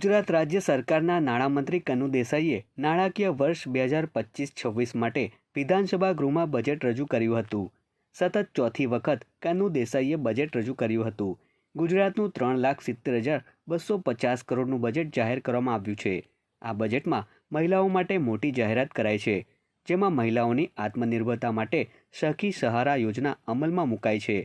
ગુજરાત રાજ્ય સરકારના નાણામંત્રી કનુ દેસાઈએ નાણાકીય વર્ષ 2025-26 માટે વિધાનસભા ગૃહમાં બજેટ રજૂ કર્યું હતું. સતત ચોથી વખત કનુ દેસાઈએ બજેટ રજૂ કર્યું હતું. ગુજરાતનું 3,70,250 કરોડનું બજેટ જાહેર કરવામાં આવ્યું છે. આ બજેટમાં મહિલાઓ માટે મોટી જાહેરાત કરાઈ છે, જેમાં મહિલાઓની આત્મનિર્ભરતા માટે સખી સહારા યોજના અમલમાં મુકાઈ છે.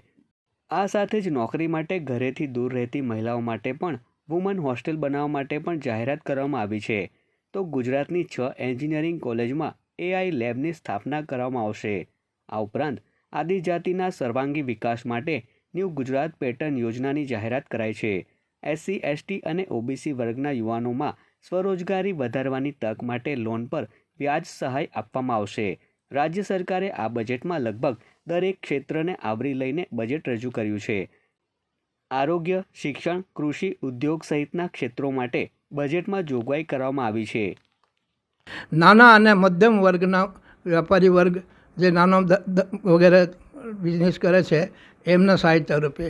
આ સાથે જ નોકરી માટે ઘરેથી દૂર રહેતી મહિલાઓ માટે પણ વુમન હોસ્ટેલ બનાવવા માટે પણ જાહેરાત કરવામાં આવી છે. તો ગુજરાતની 6 એન્જિનિયરિંગ કોલેજમાં AI લેબની સ્થાપના કરવામાં આવશે. આ ઉપરાંત આદિજાતિના સર્વાંગી વિકાસ માટે ન્યૂ ગુજરાત પેટર્ન યોજનાની જાહેરાત કરાઈ છે. SC, ST અને OBC વર્ગના યુવાનોમાં સ્વરોજગારી વધારવાની તક માટે લોન પર વ્યાજ સહાય આપવામાં આવશે. રાજ્ય સરકારે આ બજેટમાં લગભગ દરેક ક્ષેત્રને આવરી લઈને બજેટ રજૂ કર્યું છે. આરોગ્ય, શિક્ષણ, કૃષિ, ઉદ્યોગ સહિતના ક્ષેત્રો માટે બજેટમાં જોગવાઈ કરવામાં આવી છે. નાના અને મધ્યમ વર્ગના વેપારી વર્ગ જે નાનો વગેરે બિઝનેસ કરે છે એમના સહાયતા રૂપે.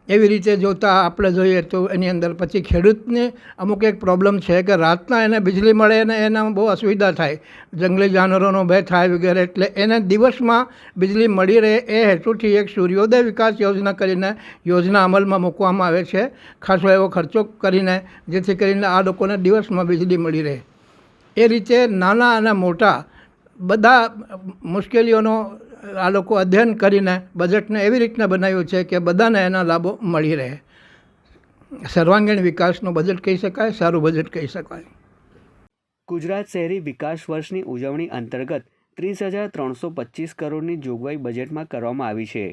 એવી રીતે જોતાં આપણે જોઈએ તો એની અંદર પછી ખેડૂતને અમુક એક પ્રોબ્લેમ છે કે રાતના એને વીજળી મળે અને એના બહુ અસુવિધા થાય, જંગલી જાનવરોનો ભય થાય વગેરે, એટલે એને દિવસમાં વીજળી મળી રહે એ હેતુથી એક સૂર્યોદય વિકાસ યોજના કરીને યોજના અમલમાં મૂકવામાં આવે છે, ખાસો એવો ખર્ચો કરીને, જેથી કરીને આ લોકોને દિવસમાં વીજળી મળી રહે. એ રીતે નાના અને મોટા બધા મુશ્કેલીઓનો આ લોકો અધ્યયન કરીને બજેટને એવી રીતના બનાવ્યું છે કે બધાને એના લાભો મળી રહે. સર્વાંગીણ વિકાસનું બજેટ કહી શકાય, સારું બજેટ કહી શકાય. ગુજરાત શહેરી વિકાસ વર્ષની ઉજવણી અંતર્ગત 30,325 કરોડની જોગવાઈ બજેટમાં કરવામાં આવી છે.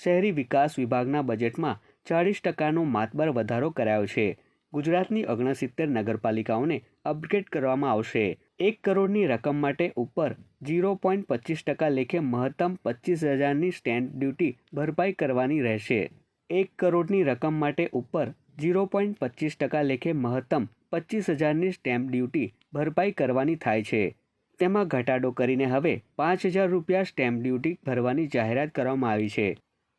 શહેરી વિકાસ વિભાગના બજેટમાં 40%નો માતબર વધારો કરાયો છે. ગુજરાતની 69 નગરપાલિકાઓને અપગ્રેડ કરવામાં આવશે. 1 કરોડની રકમ માટે ઉપર 0.25% લેખે મહત્તમ 25,000ની સ્ટેમ્પ ડ્યુટી ભરપાઈ કરવાની રહેશે. 1 કરોડની રકમ માટે ઉપર 0.25% લેખે મહત્તમ 25,000ની સ્ટેમ્પ ડ્યુટી ભરપાઈ કરવાની થાય છે. તેમાં ઘટાડો કરીને હવે 5,000 રૂપિયા સ્ટેમ્પ ડ્યુટી ભરવાની જાહેરાત કરવામાં આવી છે.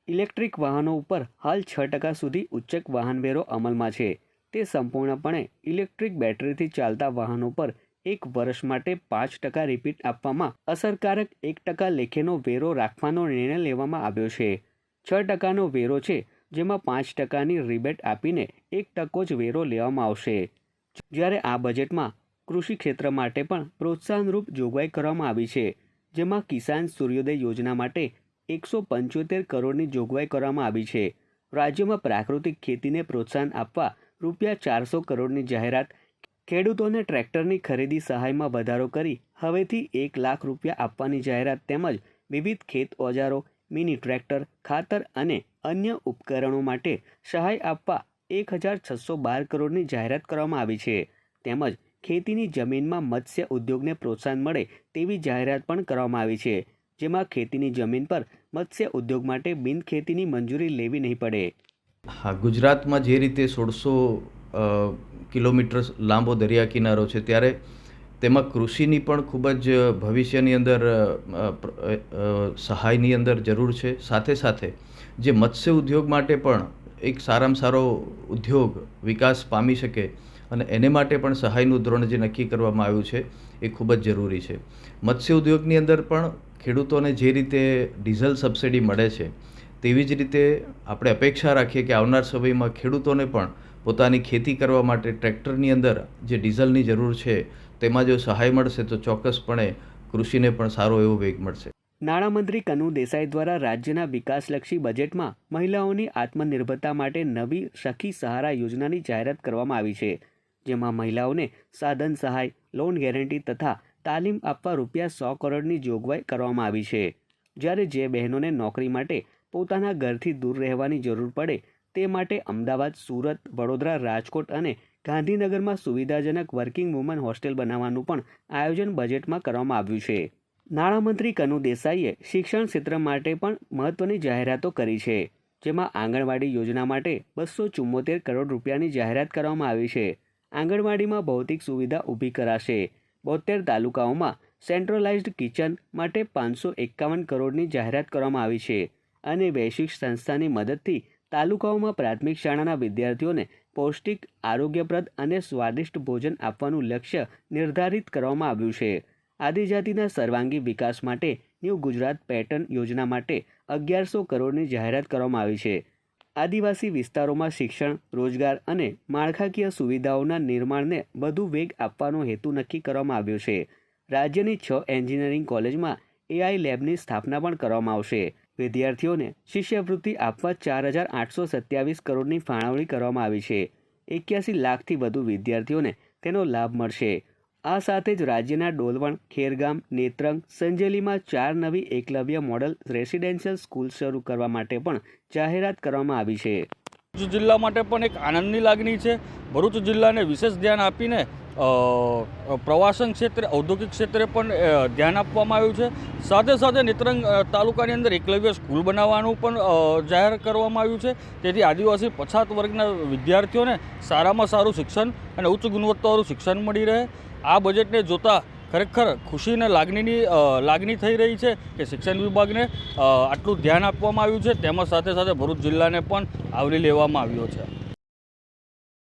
ઇલેક્ટ્રિક વાહનો ઉપર હાલ 6% સુધી ઉચ્ચક વાહનવેરો અમલમાં છે. તે સંપૂર્ણપણે ઇલેક્ટ્રિક બેટરીથી ચાલતા વાહનો પર 1 વર્ષ માટે 5% રિપીટ આપવામાં અસરકારક 1% લેખેનો વેરો રાખવાનો નિર્ણય લેવામાં આવ્યો છે. 6%નો વેરો છે, જેમાં 5%ની રિબેટ આપીને 1% જ વેરો લેવામાં આવશે. જ્યારે આ બજેટમાં કૃષિ ક્ષેત્ર માટે પણ પ્રોત્સાહનરૂપ જોગવાઈ કરવામાં આવી છે, જેમાં કિસાન સૂર્યોદય યોજના માટે 175 કરોડની જોગવાઈ કરવામાં આવી છે. રાજ્યમાં પ્રાકૃતિક ખેતીને પ્રોત્સાહન આપવા ₹400 કરોડની જાહેરાત. ખેડૂતોને ટ્રેક્ટરની ખરીદી સહાયમાં વધારો કરી હવેથી ₹1,00,000 આપવાની જાહેરાત તેમજ વિવિધ ખેત ઓજારો, મિની ટ્રેક્ટર, ખાતર અને અન્ય ઉપકરણો માટે સહાય આપવા 1,612 કરોડની જાહેરાત કરવામાં આવી છે. તેમજ ખેતીની જમીનમાં મત્સ્ય ઉદ્યોગને પ્રોત્સાહન મળે તેવી જાહેરાત પણ કરવામાં આવી છે, જેમાં ખેતીની જમીન પર મત્સ્ય ઉદ્યોગ માટે બિનખેતીની મંજૂરી લેવી નહીં પડે. હા, ગુજરાતમાં જે રીતે 1600 કિલોમીટર લાંબો દરિયા કિનારો છે, ત્યારે તેમાં કૃષિની પણ ખૂબ જ ભવિષ્યની અંદર સહાયની અંદર જરૂર છે. સાથે સાથે જે મત્સ્ય ઉદ્યોગ માટે પણ એક સારામાં સારો ઉદ્યોગ વિકાસ પામી શકે અને એને માટે પણ સહાયનું ધોરણ જે નક્કી કરવામાં આવ્યું છે એ ખૂબ જ જરૂરી છે. મત્સ્ય ઉદ્યોગની અંદર પણ ખેડૂતોને જે રીતે ડીઝલ સબસિડી મળે છે, તેવી જ રીતે આપણે અપેક્ષા રાખીએ કે આવનાર સમયમાં ખેડૂતોને પણ પોતાની ખેતી કરવા માટે ટ્રેક્ટરની અંદર જે ડીઝલની જરૂર છે તેમાં જો સહાય મળશે તો ચોક્કસપણે કૃષિને પણ સારો એવો વેગ મળશે. નાણામંત્રી કનુ દેસાઈ દ્વારા રાજ્યના વિકાસલક્ષી બજેટમાં મહિલાઓની આત્મનિર્ભરતા માટે નવી સખી સહારા યોજનાની જાહેરાત કરવામાં આવી છે, જેમાં મહિલાઓને સાધન સહાય, લોન ગેરંટી તથા તાલીમ આપવા ₹100 કરોડની જોગવાઈ કરવામાં આવી છે. જ્યારે જે બહેનોને નોકરી માટે પોતાના ઘરથી દૂર રહેવાની જરૂર પડે તે માટે અમદાવાદ, સુરત, વડોદરા, રાજકોટ અને ગાંધીનગરમાં સુવિધાજનક વર્કિંગ વુમન હોસ્ટેલ બનાવવાનું પણ આયોજન બજેટમાં કરવામાં આવ્યું છે. નાણામંત્રી કનુ દેસાઈએ શિક્ષણ ક્ષેત્ર માટે પણ મહત્વની જાહેરાતો કરી છે, જેમાં આંગણવાડી યોજના માટે ₹274 કરોડની જાહેરાત કરવામાં આવી છે. આંગણવાડીમાં ભૌતિક સુવિધા ઊભી કરાશે. 72 તાલુકાઓમાં સેન્ટ્રલાઇઝ્ડ કિચન માટે 551 કરોડની જાહેરાત કરવામાં આવી છે અને વૈશ્વિક સંસ્થાની મદદથી તાલુકાઓમાં પ્રાથમિક શાળાના વિદ્યાર્થીઓને પૌષ્ટિક, આરોગ્યપ્રદ અને સ્વાદિષ્ટ ભોજન આપવાનું લક્ષ્ય નિર્ધારિત કરવામાં આવ્યું છે. આદિજાતિના સર્વાંગી વિકાસ માટે ન્યૂ ગુજરાત પેટર્ન યોજના માટે 1100 કરોડની જાહેરાત કરવામાં આવી છે. આદિવાસી વિસ્તારોમાં શિક્ષણ, રોજગાર અને માળખાકીય સુવિધાઓના નિર્માણને વધુ વેગ આપવાનો હેતુ નક્કી કરવામાં આવ્યો છે. રાજ્યની 6 એન્જિનિયરિંગ કોલેજમાં AI લેબની સ્થાપના પણ કરવામાં આવશે. વિદ્યાર્થીઓને શિષ્યવૃત્તિ આપવા 4827 કરોડની ફાળવણી કરવામાં આવી છે. 81 લાખથી વધુ વિદ્યાર્થીઓને તેનો લાભ મળશે. આ સાથે જ રાજ્યના ડોલવણ, ખેરગામ, નેત્રંગ, સંજેલીમાં 4 નવી એકલવ્ય મોડલ રેસિડેન્શિયલ સ્કૂલ શરૂ કરવા માટે પણ જાહેરાત કરવામાં આવી છે. ભરૂચ જિલ્લા માટે પણ એક આનંદની લાગણી છે. ભરૂચ જિલ્લાને વિશેષ ધ્યાન આપીને પ્રવાસન ક્ષેત્રે, ઔદ્યોગિક ક્ષેત્રે પણ ધ્યાન આપવામાં આવ્યું છે. સાથે સાથે નેત્રંગ તાલુકાની અંદર એકલવ્ય સ્કૂલ બનાવવાનું પણ જાહેર કરવામાં આવ્યું છે. તેથી આદિવાસી પછાત વર્ગના વિદ્યાર્થીઓને સારામાં સારું શિક્ષણ અને ઉચ્ચ ગુણવત્તાવાળું શિક્ષણ મળી રહે. આ બજેટને જોતા ખરેખર ખુશી અને લાગણી થઈ રહી છે કે શિક્ષણ વિભાગને આટલું ધ્યાન આપવામાં આવ્યું છે. તેમાં સાથે સાથે ભરૂચ જિલ્લાને પણ આવરી લેવામાં આવ્યો છે.